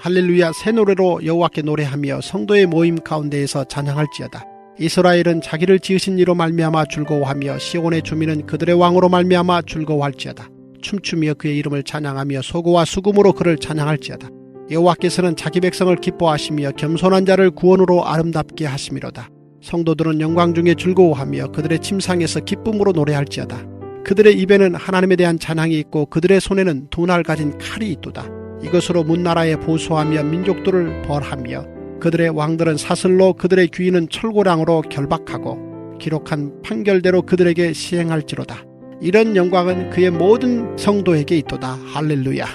할렐루야 새 노래로 여호와께 노래하며 성도의 모임 가운데에서 찬양할지어다. 이스라엘은 자기를 지으신 이로 말미암아 즐거워하며 시온의 주민은 그들의 왕으로 말미암아 즐거워할지어다. 춤추며 그의 이름을 찬양하며 소고와 수금으로 그를 찬양할지어다. 여호와께서는 자기 백성을 기뻐하시며 겸손한 자를 구원으로 아름답게 하심이로다. 성도들은 영광 중에 즐거워하며 그들의 침상에서 기쁨으로 노래할지어다. 그들의 입에는 하나님에 대한 찬양이 있고 그들의 손에는 두 날 가진 칼이 있도다. 이것으로 문나라에 보수하며 민족들을 벌하며 그들의 왕들은 사슬로 그들의 귀인은 철고량으로 결박하고 기록한 판결대로 그들에게 시행할지로다. 이런 영광은 그의 모든 성도에게 있도다. 할렐루야.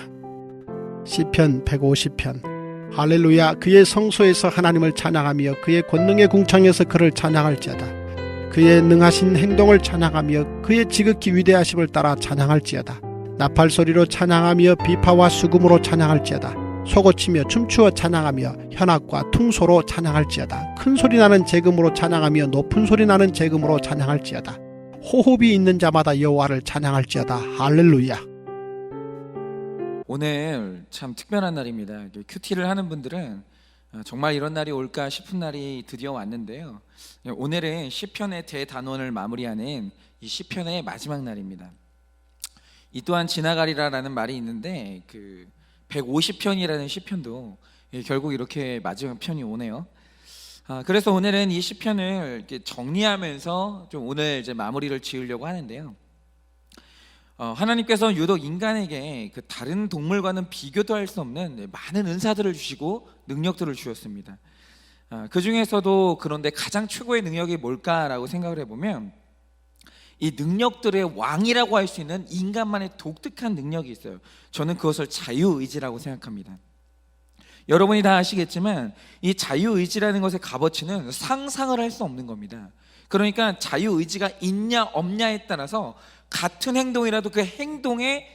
시편 150편. 할렐루야. 그의 성소에서 하나님을 찬양하며 그의 권능의 궁창에서 그를 찬양할지어다. 그의 능하신 행동을 찬양하며 그의 지극히 위대하심을 따라 찬양할지어다. 나팔소리로 찬양하며 비파와 수금으로 찬양할지어다. 소고치며 춤추어 찬양하며 현악과 퉁소로 찬양할지어다. 큰 소리 나는 재금으로 찬양하며 높은 소리 나는 재금으로 찬양할지어다. 호흡이 있는 자마다 여호와를 찬양할지어다. 할렐루야. 오늘 참 특별한 날입니다. 큐티를 하는 분들은 정말 이런 날이 올까 싶은 날이 드디어 왔는데요. 오늘은 시편의 대단원을 마무리하는 이 시편의 마지막 날입니다. 이 또한 지나가리라라는 말이 있는데 150편이라는 시편도 결국 이렇게 마지막 편이 오네요. 그래서 오늘은 이 시편을 이렇게 정리하면서 좀 오늘 이제 마무리를 지으려고 하는데요. 하나님께서 유독 인간에게 그 다른 동물과는 비교도 할 수 없는 많은 은사들을 주시고 능력들을 주셨습니다. 그 중에서도 그런데 가장 최고의 능력이 뭘까라고 생각을 해보면 이 능력들의 왕이라고 할 수 있는 인간만의 독특한 능력이 있어요. 저는 그것을 자유의지라고 생각합니다. 여러분이 다 아시겠지만 이 자유의지라는 것의 값어치는 상상을 할 수 없는 겁니다. 그러니까 자유의지가 있냐 없냐에 따라서 같은 행동이라도 그 행동의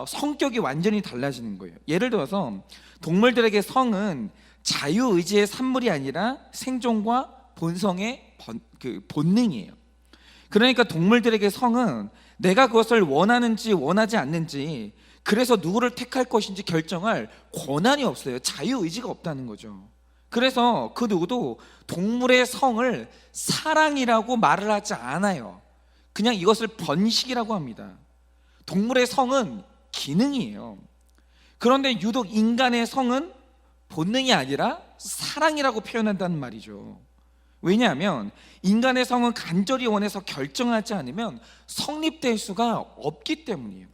성격이 완전히 달라지는 거예요. 예를 들어서 동물들에게 성은 자유의지의 산물이 아니라 생존과 본성의 본능이에요. 그러니까 동물들에게 성은 내가 그것을 원하는지 원하지 않는지, 그래서 누구를 택할 것인지 결정할 권한이 없어요. 자유의지가 없다는 거죠. 그래서 그 누구도 동물의 성을 사랑이라고 말을 하지 않아요. 그냥 이것을 번식이라고 합니다. 동물의 성은 기능이에요. 그런데 유독 인간의 성은 본능이 아니라 사랑이라고 표현한다는 말이죠. 왜냐하면 인간의 성은 간절히 원해서 결정하지 않으면 성립될 수가 없기 때문이에요.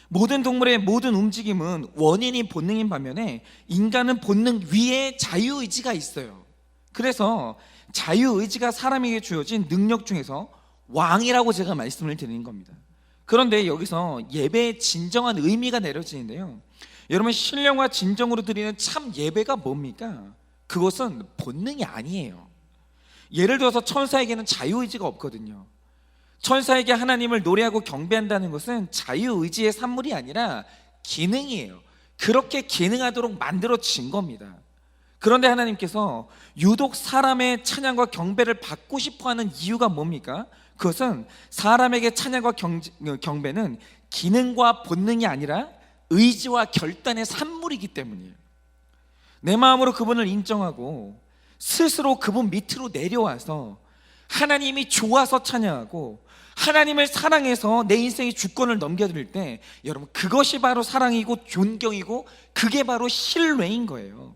모든 동물의 모든 움직임은 원인이 본능인 반면에 인간은 본능 위에 자유의지가 있어요. 그래서 자유의지가 사람에게 주어진 능력 중에서 왕이라고 제가 말씀을 드리는 겁니다. 그런데 여기서 예배의 진정한 의미가 내려지는데요, 여러분 신령과 진정으로 드리는 참 예배가 뭡니까? 그것은 본능이 아니에요. 예를 들어서 천사에게는 자유의지가 없거든요. 천사에게 하나님을 노래하고 경배한다는 것은 자유의지의 산물이 아니라 기능이에요. 그렇게 기능하도록 만들어진 겁니다. 그런데 하나님께서 유독 사람의 찬양과 경배를 받고 싶어하는 이유가 뭡니까? 그것은 사람에게 찬양과 경배는 기능과 본능이 아니라 의지와 결단의 산물이기 때문이에요. 내 마음으로 그분을 인정하고 스스로 그분 밑으로 내려와서 하나님이 좋아서 찬양하고 하나님을 사랑해서 내 인생의 주권을 넘겨드릴 때, 여러분 그것이 바로 사랑이고 존경이고 그게 바로 신뢰인 거예요.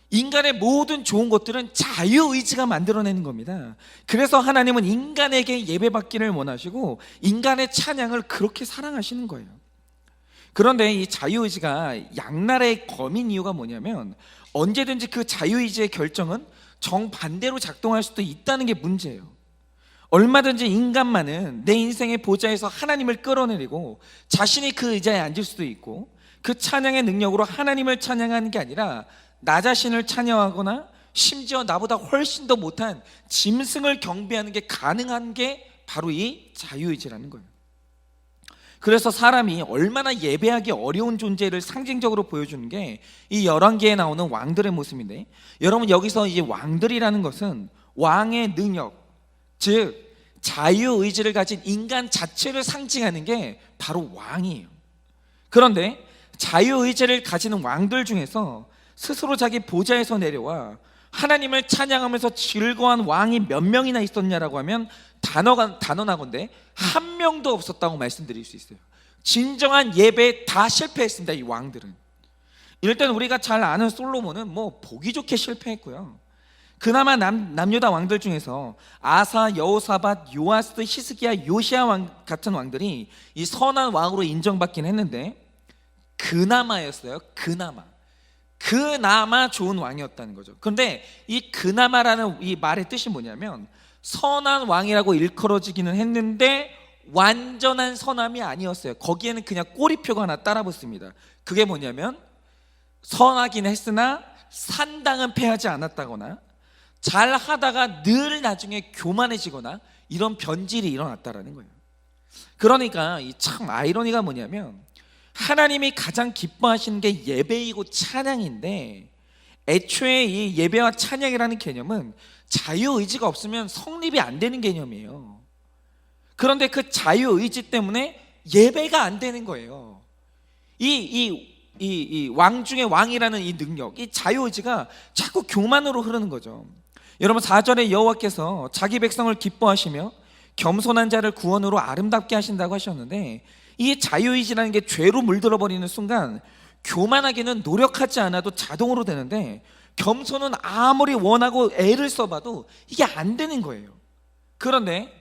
인간의 모든 좋은 것들은 자유의지가 만들어내는 겁니다. 그래서 하나님은 인간에게 예배받기를 원하시고 인간의 찬양을 그렇게 사랑하시는 거예요. 그런데 이 자유의지가 양날의 검인 이유가 뭐냐면, 언제든지 그 자유의지의 결정은 정반대로 작동할 수도 있다는 게 문제예요. 얼마든지 인간만은 내 인생의 보좌에서 하나님을 끌어내리고 자신이 그 의자에 앉을 수도 있고, 그 찬양의 능력으로 하나님을 찬양하는 게 아니라 나 자신을 찬양하거나 심지어 나보다 훨씬 더 못한 짐승을 경배하는 게 가능한 게 바로 이 자유의지라는 거예요. 그래서 사람이 얼마나 예배하기 어려운 존재를 상징적으로 보여주는 게 이 열왕기에 나오는 왕들의 모습인데, 여러분 여기서 이 왕들이라는 것은 왕의 능력, 즉 자유의지를 가진 인간 자체를 상징하는 게 바로 왕이에요. 그런데 자유의지를 가지는 왕들 중에서 스스로 자기 보좌에서 내려와 하나님을 찬양하면서 즐거워한 왕이 몇 명이나 있었냐라고 하면 단언하건대 한 명도 없었다고 말씀드릴 수 있어요. 진정한 예배에 다 실패했습니다. 이 왕들은. 이럴 땐 우리가 잘 아는 솔로몬은 뭐 보기 좋게 실패했고요. 그나마 남유다 왕들 중에서 아사, 여호사밧, 요아스, 히스기야, 요시야 왕 같은 왕들이 이 선한 왕으로 인정받긴 했는데 그나마였어요. 그나마 좋은 왕이었다는 거죠. 그런데 이 그나마라는 이 말의 뜻이 뭐냐면 선한 왕이라고 일컬어지기는 했는데 완전한 선함이 아니었어요. 거기에는 그냥 꼬리표가 하나 따라 붙습니다. 그게 뭐냐면 선하긴 했으나 산당은 패하지 않았다거나 잘 하다가 늘 나중에 교만해지거나 이런 변질이 일어났다라는 거예요. 그러니까 이 참 아이러니가 뭐냐면 하나님이 가장 기뻐하시는 게 예배이고 찬양인데 애초에 이 예배와 찬양이라는 개념은 자유의지가 없으면 성립이 안 되는 개념이에요. 그런데 그 자유의지 때문에 예배가 안 되는 거예요. 이 왕 중에 왕이라는 이 능력, 이 자유의지가 자꾸 교만으로 흐르는 거죠. 여러분 4절에 여호와께서 자기 백성을 기뻐하시며 겸손한 자를 구원으로 아름답게 하신다고 하셨는데 이 자유의지라는 게 죄로 물들어 버리는 순간 교만하기는 노력하지 않아도 자동으로 되는데 겸손은 아무리 원하고 애를 써봐도 이게 안 되는 거예요. 그런데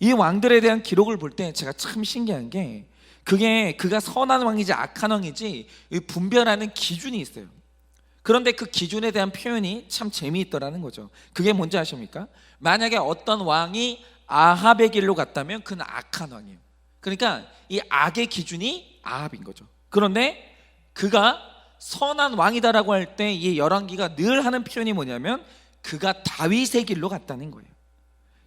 이 왕들에 대한 기록을 볼 때 제가 참 신기한 게 그가 선한 왕이지 악한 왕이지 분별하는 기준이 있어요. 그런데 그 기준에 대한 표현이 참 재미있더라는 거죠. 그게 뭔지 아십니까? 만약에 어떤 왕이 아합의 길로 갔다면 그는 악한 왕이에요. 그러니까 이 악의 기준이 아합인 거죠. 그런데 그가 선한 왕이다라고 할 때 이 열왕기가 늘 하는 표현이 뭐냐면 그가 다윗의 길로 갔다는 거예요.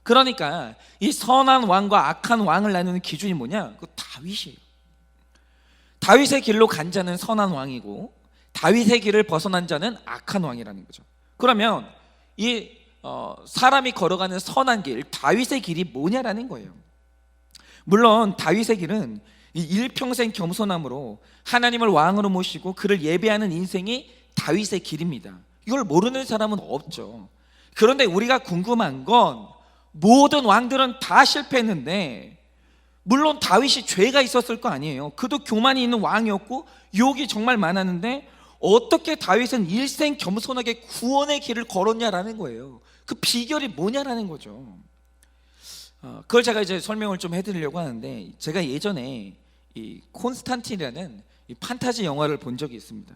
그러니까 이 선한 왕과 악한 왕을 나누는 기준이 뭐냐? 그 다윗이에요. 다윗의 길로 간 자는 선한 왕이고 다윗의 길을 벗어난 자는 악한 왕이라는 거죠. 그러면 이 사람이 걸어가는 선한 길, 다윗의 길이 뭐냐라는 거예요. 물론 다윗의 길은 이 일평생 겸손함으로 하나님을 왕으로 모시고 그를 예배하는 인생이 다윗의 길입니다. 이걸 모르는 사람은 없죠. 그런데 우리가 궁금한 건 모든 왕들은 다 실패했는데 물론 다윗이 죄가 있었을 거 아니에요. 그도 교만이 있는 왕이었고 욕이 정말 많았는데 어떻게 다윗은 일생 겸손하게 구원의 길을 걸었냐라는 거예요. 그 비결이 뭐냐라는 거죠. 그걸 제가 이제 설명을 좀 해드리려고 하는데 제가 예전에 이 콘스탄틴이라는 이 판타지 영화를 본 적이 있습니다.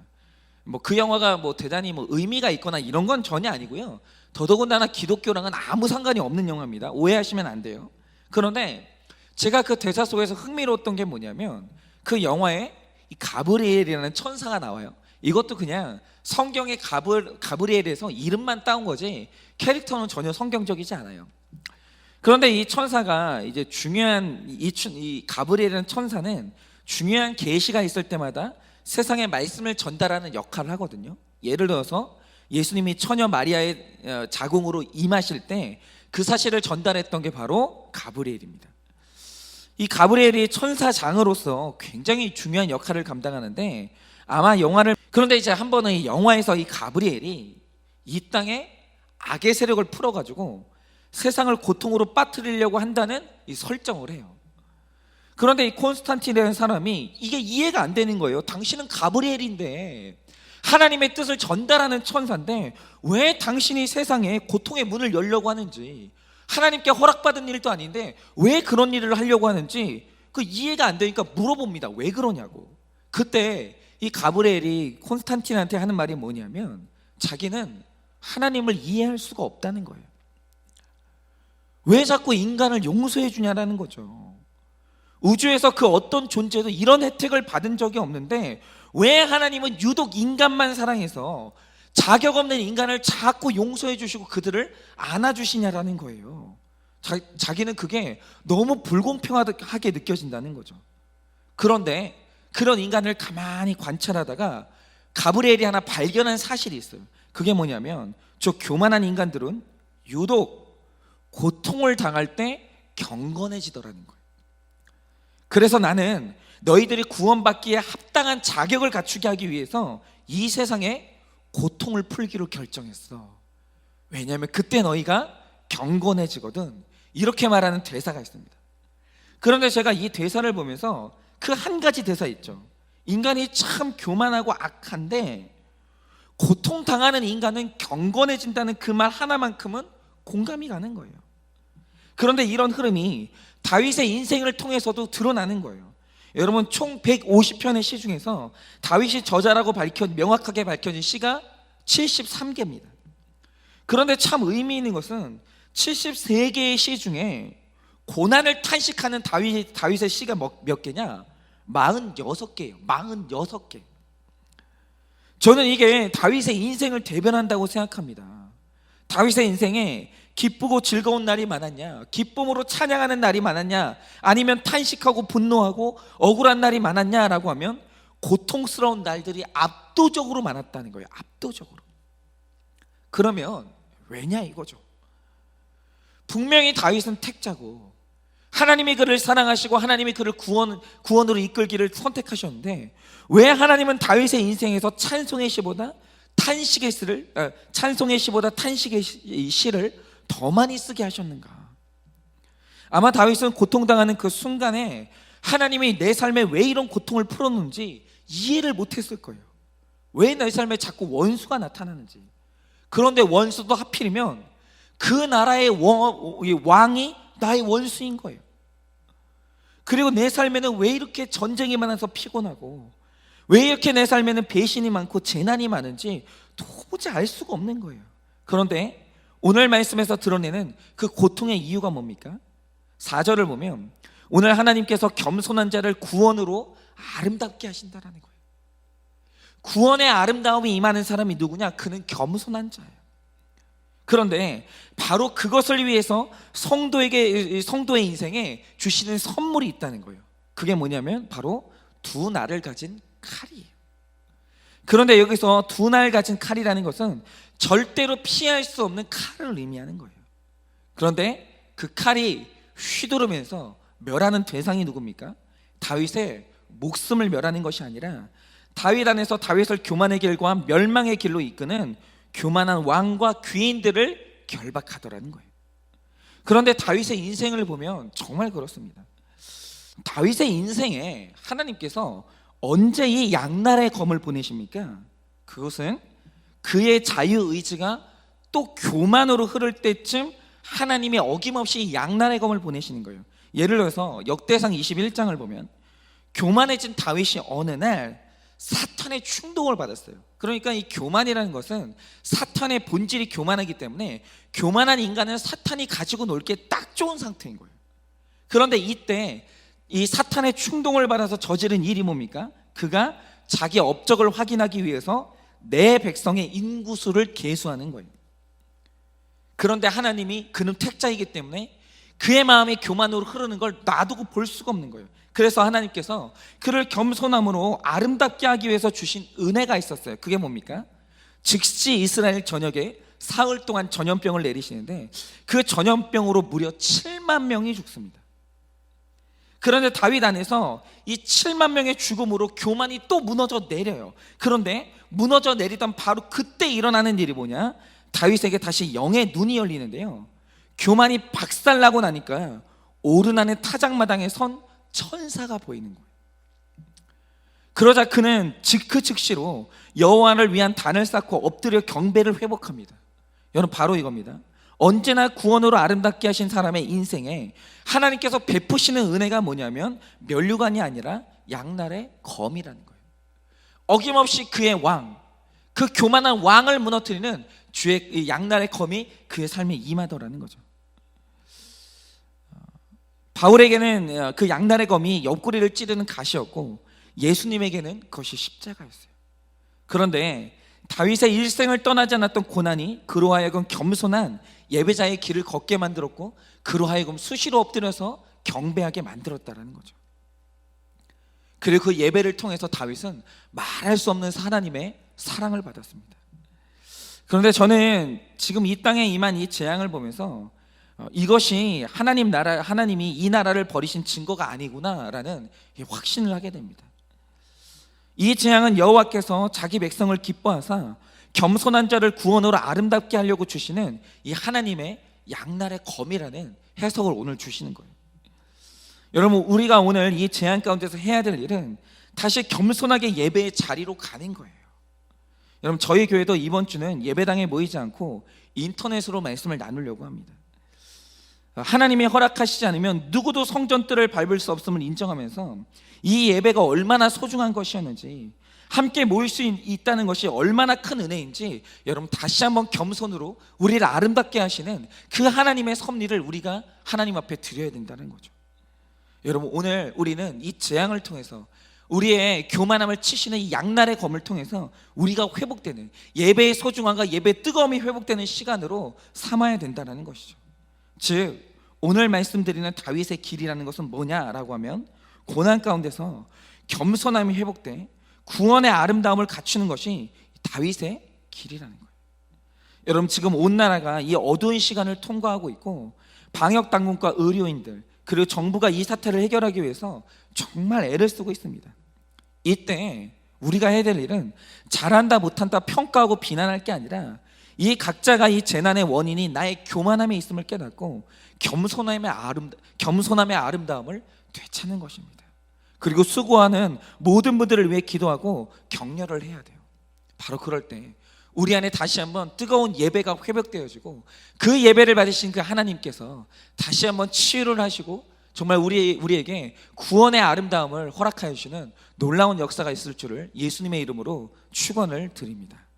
뭐 그 영화가 뭐 대단히 뭐 의미가 있거나 이런 건 전혀 아니고요. 더더군다나 기독교랑은 아무 상관이 없는 영화입니다. 오해하시면 안 돼요. 그런데 제가 그 대사 속에서 흥미로웠던 게 뭐냐면 그 영화에 이 가브리엘이라는 천사가 나와요. 이것도 그냥 성경의 가브리엘에서 이름만 따온 거지 캐릭터는 전혀 성경적이지 않아요. 그런데 이 천사가 이제 중요한 이 가브리엘이라는 천사는 중요한 계시가 있을 때마다 세상의 말씀을 전달하는 역할을 하거든요. 예를 들어서 예수님이 처녀 마리아의 자궁으로 임하실 때 그 사실을 전달했던 게 바로 가브리엘입니다. 이 가브리엘이 천사장으로서 굉장히 중요한 역할을 감당하는데 아마 그런데 이제 한 번은 이 영화에서 이 가브리엘이 이 땅에 악의 세력을 풀어가지고 세상을 고통으로 빠뜨리려고 한다는 이 설정을 해요. 그런데 이 콘스탄틴이라는 사람이 이게 이해가 안 되는 거예요. 당신은 가브리엘인데 하나님의 뜻을 전달하는 천사인데 왜 당신이 세상에 고통의 문을 열려고 하는지, 하나님께 허락받은 일도 아닌데 왜 그런 일을 하려고 하는지 그 이해가 안 되니까 물어봅니다. 왜 그러냐고. 그때 이 가브리엘이 콘스탄틴한테 하는 말이 뭐냐면 자기는 하나님을 이해할 수가 없다는 거예요. 왜 자꾸 인간을 용서해 주냐라는 거죠. 우주에서 그 어떤 존재도 이런 혜택을 받은 적이 없는데 왜 하나님은 유독 인간만 사랑해서 자격 없는 인간을 자꾸 용서해 주시고 그들을 안아주시냐라는 거예요. 자기는 그게 너무 불공평하게 느껴진다는 거죠. 그런데 그런 인간을 가만히 관찰하다가 가브리엘이 하나 발견한 사실이 있어요. 그게 뭐냐면 저 교만한 인간들은 유독 고통을 당할 때 경건해지더라는 거예요. 그래서 나는 너희들이 구원받기에 합당한 자격을 갖추게 하기 위해서 이 세상에 고통을 풀기로 결정했어. 왜냐하면 그때 너희가 경건해지거든. 이렇게 말하는 대사가 있습니다. 그런데 제가 이 대사를 보면서 그 한 가지 대사 있죠. 인간이 참 교만하고 악한데 고통당하는 인간은 경건해진다는 그 말 하나만큼은 공감이 가는 거예요. 그런데 이런 흐름이 다윗의 인생을 통해서도 드러나는 거예요. 여러분, 총 150편의 시 중에서 다윗이 저자라고 명확하게 밝혀진 시가 73개입니다. 그런데 참 의미 있는 것은 73개의 시 중에 고난을 탄식하는 다윗의 시가 몇 개냐? 46개예요. 46개. 저는 이게 다윗의 인생을 대변한다고 생각합니다. 다윗의 인생에 기쁘고 즐거운 날이 많았냐? 기쁨으로 찬양하는 날이 많았냐? 아니면 탄식하고 분노하고 억울한 날이 많았냐라고 하면 고통스러운 날들이 압도적으로 많았다는 거예요. 압도적으로. 그러면 왜냐 이거죠. 분명히 다윗은 택자고 하나님이 그를 사랑하시고 하나님이 그를 구원으로 이끌기를 선택하셨는데 왜 하나님은 다윗의 인생에서 찬송의 시보다 탄식의 시를 더 많이 쓰게 하셨는가? 아마 다윗은 고통당하는 그 순간에 하나님이 내 삶에 왜 이런 고통을 풀었는지 이해를 못했을 거예요. 왜 내 삶에 자꾸 원수가 나타나는지. 그런데 원수도 하필이면 그 나라의 왕이 나의 원수인 거예요. 그리고 내 삶에는 왜 이렇게 전쟁이 많아서 피곤하고 왜 이렇게 내 삶에는 배신이 많고 재난이 많은지 도무지 알 수가 없는 거예요. 그런데 오늘 말씀에서 드러내는 그 고통의 이유가 뭡니까? 4절을 보면 오늘 하나님께서 겸손한 자를 구원으로 아름답게 하신다라는 거예요. 구원의 아름다움이 임하는 사람이 누구냐? 그는 겸손한 자예요. 그런데 바로 그것을 위해서 성도의 인생에 주시는 선물이 있다는 거예요. 그게 뭐냐면 바로 두 날을 가진 칼이에요. 그런데 여기서 두 날 가진 칼이라는 것은 절대로 피할 수 없는 칼을 의미하는 거예요. 그런데 그 칼이 휘두르면서 멸하는 대상이 누굽니까? 다윗의 목숨을 멸하는 것이 아니라 다윗 안에서 다윗을 교만의 길과 멸망의 길로 이끄는 교만한 왕과 귀인들을 결박하더라는 거예요. 그런데 다윗의 인생을 보면 정말 그렇습니다. 다윗의 인생에 하나님께서 언제 이 양날의 검을 보내십니까? 그것은 그의 자유의지가 또 교만으로 흐를 때쯤 하나님이 어김없이 양날의 검을 보내시는 거예요. 예를 들어서 역대상 21장을 보면 교만해진 다윗이 어느 날 사탄의 충동을 받았어요. 그러니까 이 교만이라는 것은 사탄의 본질이 교만하기 때문에 교만한 인간은 사탄이 가지고 놀기에 딱 좋은 상태인 거예요. 그런데 이때 이 사탄의 충동을 받아서 저지른 일이 뭡니까? 그가 자기 업적을 확인하기 위해서 내 백성의 인구수를 계수하는 거예요. 그런데 하나님이 그는 택자이기 때문에 그의 마음이 교만으로 흐르는 걸 놔두고 볼 수가 없는 거예요. 그래서 하나님께서 그를 겸손함으로 아름답게 하기 위해서 주신 은혜가 있었어요. 그게 뭡니까? 즉시 이스라엘 전역에 사흘 동안 전염병을 내리시는데 그 전염병으로 무려 7만 명이 죽습니다. 그런데 다윗 안에서 이 7만 명의 죽음으로 교만이 또 무너져 내려요. 그런데 무너져 내리던 바로 그때 일어나는 일이 뭐냐? 다윗에게 다시 영의 눈이 열리는데요, 교만이 박살나고 나니까 오르나는 타작마당에 선 천사가 보이는 거예요. 그러자 그는 즉시로 여호와를 위한 단을 쌓고 엎드려 경배를 회복합니다. 여러분, 바로 이겁니다. 언제나 구원으로 아름답게 하신 사람의 인생에 하나님께서 베푸시는 은혜가 뭐냐면 면류관이 아니라 양날의 검이라는 거예요. 어김없이 그의 왕, 그 교만한 왕을 무너뜨리는 주의 양날의 검이 그의 삶에 임하더라는 거죠. 바울에게는 그 양날의 검이 옆구리를 찌르는 가시였고 예수님에게는 그것이 십자가였어요. 그런데 다윗의 일생을 떠나지 않았던 고난이 그로 하여금 겸손한 예배자의 길을 걷게 만들었고 그로 하여금 수시로 엎드려서 경배하게 만들었다는 거죠. 그리고 그 예배를 통해서 다윗은 말할 수 없는 하나님의 사랑을 받았습니다. 그런데 저는 지금 이 땅에 임한 이 재앙을 보면서 이것이 하나님이 이 나라를 버리신 증거가 아니구나라는 확신을 하게 됩니다. 이 재앙은 여호와께서 자기 백성을 기뻐하사 겸손한 자를 구원으로 아름답게 하려고 주시는 이 하나님의 양날의 검이라는 해석을 오늘 주시는 거예요. 여러분, 우리가 오늘 이 재앙 가운데서 해야 될 일은 다시 겸손하게 예배의 자리로 가는 거예요. 여러분, 저희 교회도 이번 주는 예배당에 모이지 않고 인터넷으로 말씀을 나누려고 합니다. 하나님이 허락하시지 않으면 누구도 성전 뜰을 밟을 수 없음을 인정하면서 이 예배가 얼마나 소중한 것이었는지, 함께 모일 수 있다는 것이 얼마나 큰 은혜인지 여러분 다시 한번 겸손으로 우리를 아름답게 하시는 그 하나님의 섭리를 우리가 하나님 앞에 드려야 된다는 거죠. 여러분, 오늘 우리는 이 재앙을 통해서 우리의 교만함을 치시는 이 양날의 검을 통해서 우리가 회복되는, 예배의 소중함과 예배의 뜨거움이 회복되는 시간으로 삼아야 된다는 것이죠. 즉, 오늘 말씀드리는 다윗의 길이라는 것은 뭐냐라고 하면 고난 가운데서 겸손함이 회복돼 구원의 아름다움을 갖추는 것이 다윗의 길이라는 거예요. 여러분, 지금 온 나라가 이 어두운 시간을 통과하고 있고 방역 당국과 의료인들 그리고 정부가 이 사태를 해결하기 위해서 정말 애를 쓰고 있습니다. 이때 우리가 해야 될 일은 잘한다 못한다 평가하고 비난할 게 아니라 이 각자가 이 재난의 원인이 나의 교만함에 있음을 깨닫고 겸손함의 아름다움을 되찾는 것입니다. 그리고 수고하는 모든 분들을 위해 기도하고 격려를 해야 돼요. 바로 그럴 때 우리 안에 다시 한번 뜨거운 예배가 회복되어지고 그 예배를 받으신 그 하나님께서 다시 한번 치유를 하시고 정말 우리에게 구원의 아름다움을 허락하여 주시는 놀라운 역사가 있을 줄을 예수님의 이름으로 축원을 드립니다.